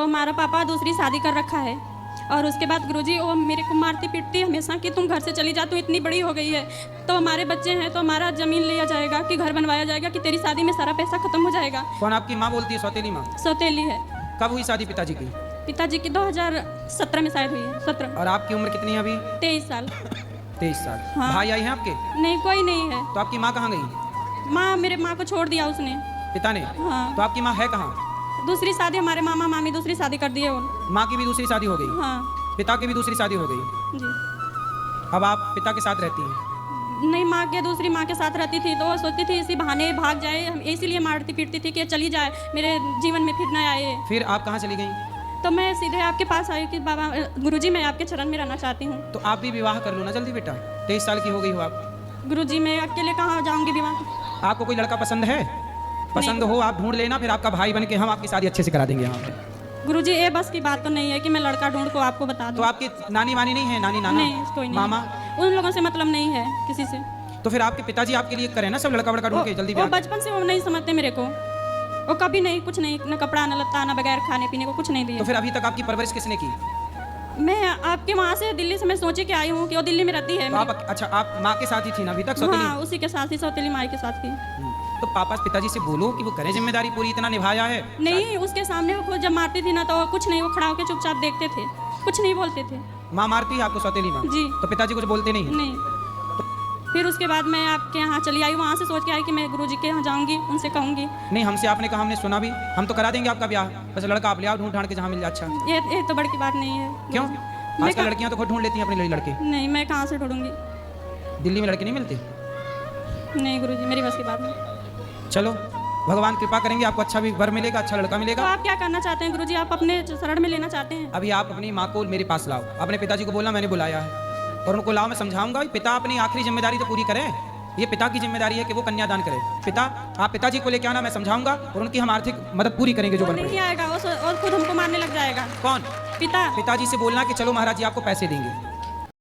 हमारा पापा दूसरी शादी कर रखा है और उसके बाद गुरुजी वो मेरे को मारती पीटती हमेशा कि तुम घर से चली जा, तू इतनी बड़ी हो गई है, तो हमारे बच्चे हैं तो हमारा ज़मीन लिया जाएगा कि घर बनवाया जाएगा कि तेरी शादी में सारा पैसा खत्म हो जाएगा। कौन आपकी माँ बोलती है? सौतेली माँ? सौतेली है। कब हुई शादी पिताजी की? पिताजी की 2017 में शायद हुई है। 17। और आपकी उम्र कितनी है अभी? 23 साल। 23 साल। हाँ। भाई आई हैं आपके? नहीं, कोई नहीं है। तो आपकी माँ कहाँ गई? माँ, मेरे माँ को छोड़ दिया उसने। पिता ने? हाँ। तो आपकी माँ है कहाँ? दूसरी शादी, हमारे मामा मामी दूसरी शादी कर दिए उन। माँ की भी दूसरी शादी हो गई? हाँ पिता की भी दूसरी शादी हो गई? जी। अब आप पिता के साथ रहती हैं? नहीं, माँ के दूसरी माँ के साथ रहती थी तो वो सोचती थी इसी बहाने भाग जाए, इसीलिए मारती पीटती थी कि चली जाए, मेरे जीवन में फिर न आए। फिर आप कहाँ चली गई? तो मैं सीधे आपके पास आई कि बाबा गुरुजी मैं आपके चरण में रहना चाहती हूँ। तो आप भी विवाह कर लो ना जल्दी बेटा, 23 साल की हो गई हो आप। गुरुजी मैं अकेले कहाँ जाऊँगी विवाह? आपको कोई लड़का पसंद है? पसंद हो आप ढूंढ लेना, फिर आपका भाई बन के हम आपकी शादी अच्छे से करा देंगे यहाँ पे। गुरुजी ये बस की बात तो नहीं है कि मैं लड़का ढूंढ को आपको बता दूँ। तो आपकी नानी वानी नहीं है? नानी नाना? नहीं, कोई नहीं। मामा? उन लोगों से मतलब नहीं है किसी से। तो फिर आपके पिताजी आपके लिए करें ना सब लड़का वड़का ढूंढ के जल्दी वो ब्याह। बचपन से वो नहीं समझते मेरे को, वो कभी नहीं, कुछ नहीं, न कपड़ा न लत्ता न बगैर खाने पीने को कुछ नहीं तो दिया। फिर अभी तक आपकी परवरिश किसने की? मैं आपके वहाँ से दिल्ली से मैं सोचे के आई हूँ कि वो दिल्ली में रहती है। तो आप अच्छा आप माँ के साथ ही थी ना अभी तक? सौतेली? हाँ, उसी के साथ ही, सौतेली माई के साथ ही। तो पापा पिताजी से बोलो कि वो करें, जिम्मेदारी पूरी इतना निभाया है। नहीं, उसके सामने वो खुद जब मारती थी ना तो वो कुछ नहीं, वो खड़ा होकर चुपचाप देखते थे, कुछ नहीं बोलते थे। माँ मारती है आपको? सौतेली माँ? जी। तो पिताजी कुछ बोलते नहीं? नहीं। फिर उसके बाद मैं आपके यहाँ चली आई, वहाँ से सोच के आई कि मैं गुरुजी के यहाँ जाऊँगी, उनसे कहूँगी। नहीं, हमसे आपने कहा, हमने सुना भी, हम तो करा देंगे आपका ब्याह, बस लड़का आप ले आओ ढूंढ ढांड के जहाँ मिल जाए। अच्छा, ये तो बड़ी की बात नहीं है। क्यों? मैं आजकल लड़कियां तो खुद ढूंढ लेती हैं अपने लड़के। नहीं, मैं कहाँ से ढूंढूंगी? दिल्ली में लड़के नहीं मिलते? नहीं गुरुजी, मेरी बस की बात नहीं। चलो भगवान कृपा करेंगे, आपको अच्छा भी वर मिलेगा, अच्छा लड़का तो मिलेगा। आप क्या करना चाहते हैं गुरुजी? आप अपने शरण में लेना चाहते हैं? अभी आप अपनी माँ को मेरे पास लाओ, अपने पिताजी को बोलना मैंने बुलाया है और उनको लाओ, मैं समझाऊंगा। पिता अपनी आखिरी जिम्मेदारी तो पूरी करें, ये पिता की जिम्मेदारी है कि वो कन्यादान करे। पिता, आप पिताजी को लेके आना, मैं समझाऊंगा और उनकी हम आर्थिक मदद पूरी करेंगे जो बन नहीं पड़े। आएगा वो और खुद हमको मारने लग जाएगा। कौन? पिता। पिताजी से बोलना कि चलो महाराज जी आपको पैसे देंगे।